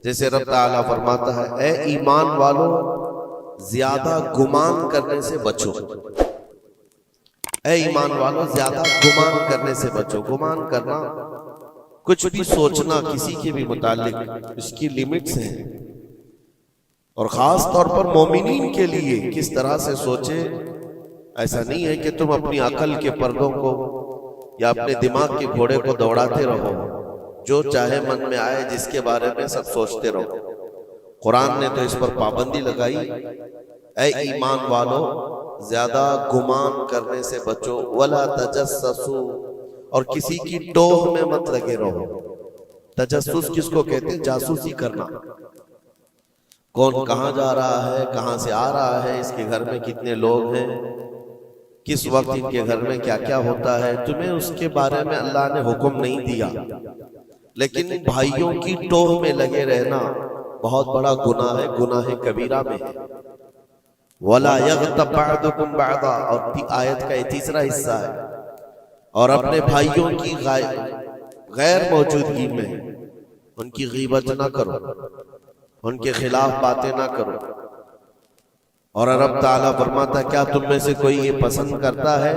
جیسے رب تعالیٰ فرماتا ہے اے ایمان والو زیادہ گمان کرنے سے بچو، اے ایمان والو زیادہ گمان کرنے سے بچو۔ گمان کرنا، کچھ بھی سوچنا کسی کے بھی متعلق، اس کی لیمٹس ہیں، اور خاص طور پر مومنین کے لیے کس طرح سے سوچے۔ ایسا نہیں ہے کہ تم اپنی عقل کے پردوں کو یا اپنے دماغ کے گھوڑے کو دوڑاتے رہو، جو چاہے من میں آئے جس کے بارے میں سب سوچتے رہو۔ قرآن نے تو اس پر پابندی لگائی، اے ایمان والو زیادہ گمان کرنے سے بچو، ولا تجسسوا، اور کسی کی ٹوہ میں مت لگے رہو۔ تجسس کس کو کہتے ہیں؟ جاسوسی کرنا، کون کہاں جا رہا ہے، کہاں سے آ رہا ہے، اس کے گھر میں کتنے لوگ ہیں، کس وقت ان کے گھر میں کیا کیا ہوتا ہے، تمہیں اس کے بارے میں اللہ نے حکم نہیں دیا، لیکن بھائیوں کی ٹوہ میں لگے رہنا بہت بڑا گناہ ہے، گناہ کبیرہ میں ہے۔ وَلَا يَغْتَبْ بَعْضُكُمْ بَعْضًا، اور آیت کا یہ تیسرا حصہ ہے، اور اپنے بھائیوں کی غیر موجودگی میں ان کی غیبت نہ کرو، ان کے خلاف باتیں نہ کرو۔ اور رب تعالیٰ فرماتا ہے کیا تم میں سے کوئی یہ پسند کرتا ہے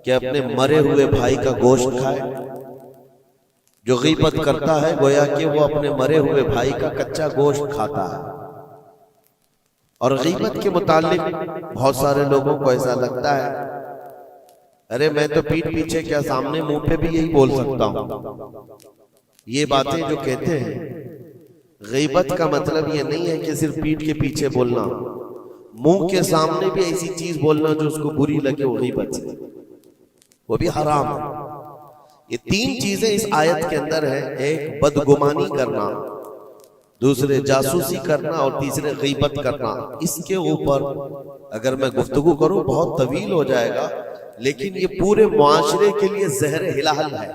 کہ اپنے مرے ہوئے بھائی کا گوشت کھائے؟ جو غیبت کرتا ہے گویا کہ وہ اپنے مرے ہوئے بھائی کا کچا گوشت کھاتا ہے۔ اور غیبت کے متعلق بہت سارے لوگوں کو ایسا لگتا ہے ارے میں تو پیٹھ پیچھے کیا سامنے منہ پہ بھی یہی بول سکتا ہوں۔ یہ باتیں جو کہتے ہیں، غیبت کا مطلب یہ نہیں ہے کہ صرف پیٹھ کے پیچھے بولنا، منہ کے سامنے بھی ایسی چیز بولنا جو اس کو بری لگے، وہ غیبت ہے، وہ بھی حرام ہے۔ یہ تین چیزیں اس آیت کے اندر ہیں، ایک بدگمانی کرنا، دوسرے جاسوسی کرنا، اور تیسرے غیبت کرنا۔ اس کے اوپر اگر میں گفتگو کروں بہت طویل ہو جائے گا، لیکن یہ پورے معاشرے کے لیے زہر ہلال ہے،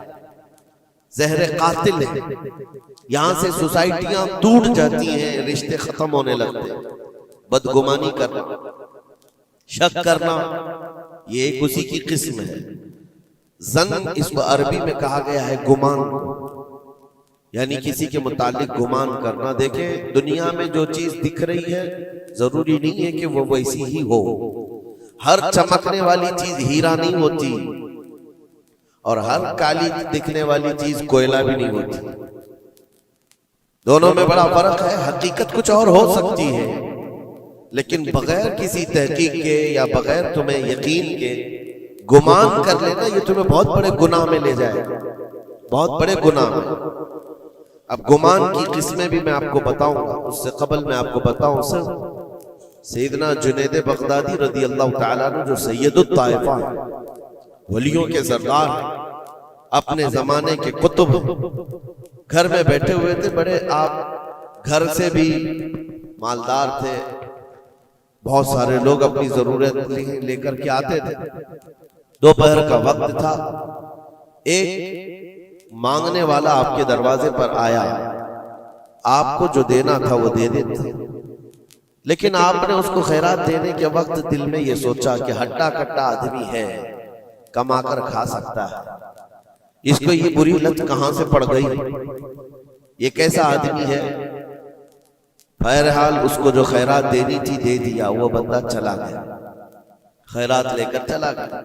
زہر قاتل ہے۔ یہاں سے سوسائٹیاں ٹوٹ جاتی ہیں، رشتے ختم ہونے لگتے ہیں۔ بدگمانی کرنا، شک کرنا، یہ ایک اسی کی قسم ہے۔ ظن اس کو عربی میں کہا گیا ہے گمان، یعنی کسی کے متعلق گمان کرنا۔ دیکھیں دنیا میں جو چیز دکھ رہی ہے ضروری نہیں ہے کہ وہ ویسی ہی ہو۔ ہر چمکنے والی چیز ہیرا نہیں ہوتی، اور ہر کالی دکھنے والی چیز کوئلہ بھی نہیں ہوتی۔ دونوں میں بڑا فرق ہے۔ حقیقت کچھ اور ہو سکتی ہے، لیکن بغیر کسی تحقیق کے یا بغیر تمہیں یقین کے گمان کر لینا، یہ تمہیں بہت بڑے گناہ میں لے جائے گا، بہت بڑے گناہ میں۔ اب گمان کی قسمیں بھی میں آپ کو بتاؤں گا، اس سے قبل میں آپ کو بتاؤں سر سیدنا جنید بغدادی رضی اللہ تعالیٰ عنہ جو سید الطائفہ ہیں، ولیوں کے سردار ہیں، اپنے زمانے کے قطب، گھر میں بیٹھے ہوئے تھے، بڑے آپ گھر سے بھی مالدار تھے، بہت سارے لوگ اپنی ضرورت لے کر کے آتے تھے۔ دوپہر کا وقت تھا، ایک مانگنے والا آپ کے دروازے پر آیا، آپ کو جو دینا تھا وہ دے دیتے، لیکن آپ نے اس کو خیرات دینے کے وقت دل میں یہ سوچا کہ ہٹا کٹا آدمی ہے، کما کر کھا سکتا ہے، اس کو یہ بری لت کہاں سے پڑ گئی، یہ کیسا آدمی ہے۔ بہرحال اس کو جو خیرات دینی تھی دے دیا، وہ بندہ چلا گیا، خیرات لے کر چلا گیا۔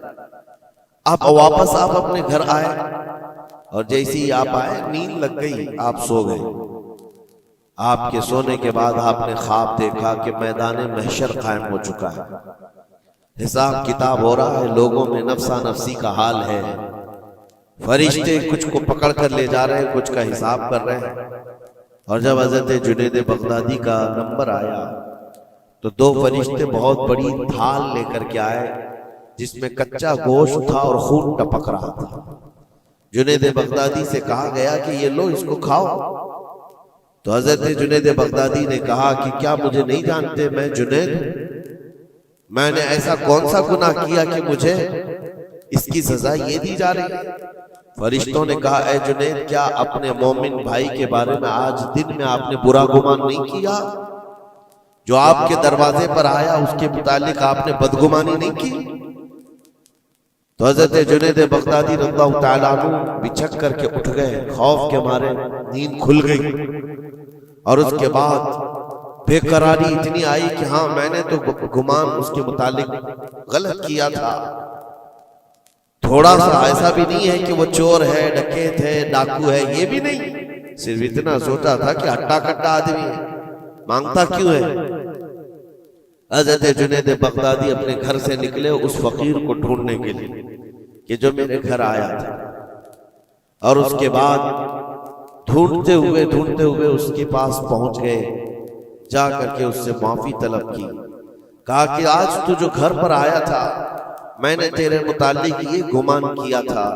اب واپس آپ اپنے گھر آئے، اور جیسے ہی آپ آئے نیند لگ گئی، آپ سو گئے۔ آپ کے سونے کے بعد آپ نے خواب دیکھا کہ میدان محشر قائم ہو چکا ہے، حساب کتاب ہو رہا ہے، لوگوں میں نفسا نفسی کا حال ہے، فرشتے کچھ کو پکڑ کر لے جا رہے ہیں، کچھ کا حساب کر رہے ہیں۔ اور جب حضرت جنید بغدادی کا نمبر آیا تو دو فرشتے بہت بڑی تھال لے کر کے آئے، جس میں کچا گوشت تھا اور خون ٹپک رہا تھا۔ جنید بغدادی سے کہا گیا کہ یہ لو، اس کو کھاؤ۔ تو حضرت جنید بغدادی نے کہا کہ کیا مجھے نہیں جانتے؟ میں جنید ہوں، میں نے ایسا کون سا گناہ کیا کہ مجھے اس کی سزا یہ دی جا رہی ہے؟ فرشتوں نے کہا اے جنید، کیا اپنے مومن بھائی کے بارے میں آج دن میں آپ نے برا گمان نہیں کیا؟ جو آپ کے دروازے پر آیا اس کے متعلق آپ نے بدگمانی نہیں کی؟ تو حضرت جنید بغدادی رضی اللہ تعالیٰ عنہ بچھک کر کے اٹھ گئے، خوف کے مارے نیند کھل گئی۔ اور اس کے بعد بے قراری اتنی آئی کہ ہاں میں نے تو گمان اس کے متعلق غلط کیا تھا، تھوڑا سا ایسا بھی نہیں ہے کہ وہ چور ہے، ڈکیت ہے، ڈاکو ہے، یہ بھی نہیں، صرف اتنا سوچا تھا کہ ہٹا کٹا آدمی ہے، مانگتا کیوں ہے۔ حضرت جنید بغدادی اپنے گھر سے نکلے اس فقیر کو ڈھونڈنے کے لیے کہ جو میرے گھر آیا تھا، اور اس کے بعد ڈھونڈتے ہوئے اس کے پاس پہنچ گئے، جا کر کے اس سے معافی طلب کی، کہا کہ آج تو جو گھر پر آیا تھا میں نے تیرے متعلق یہ گمان کیا تھا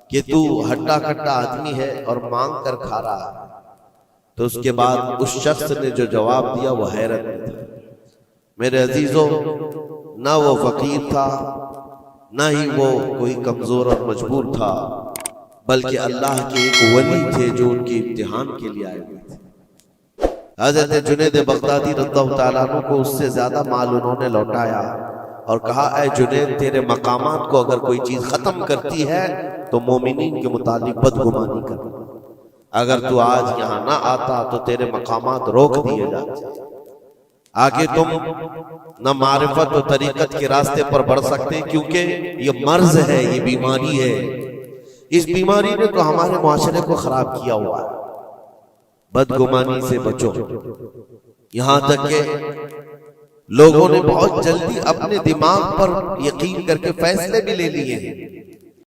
کہ تو ہٹا کٹا آدمی ہے اور مانگ کر کھا رہا ہے۔ تو اس کے بعد اس شخص نے جو جواب دیا وہ حیرت میں تھا۔ میرے عزیزوں، نہ وہ فقیر تھا، نہ ہی وہ کوئی کمزور اور مجبور تھا، بلکہ اللہ کے ایک ولی تھے جو ان کے امتحان کے لیے آئے ہوئے تھے۔ حضرت جنید بغدادی رضی اللہ تعالیٰ عنہ کو اس سے زیادہ مال انہوں نے لوٹایا اور کہا اے جنید، تیرے مقامات کو اگر کوئی چیز ختم کرتی ہے تو مومنین کے متعلق بدگمانی کر، اگر تو آج یہاں نہ آتا تو تیرے مقامات روک دیے جاتے، آگے تم نہ معرفت و طریقت کے راستے پر بڑھ سکتے، کیونکہ یہ مرض ہے، یہ بیماری ہے، اس بیماری نے تو ہمارے معاشرے کو خراب کیا ہوا ہے۔ بدگمانی سے بچو، یہاں تک کہ لوگوں نے بہت جلدی اپنے دماغ پر یقین کر کے فیصلے بھی لے لیے ہیں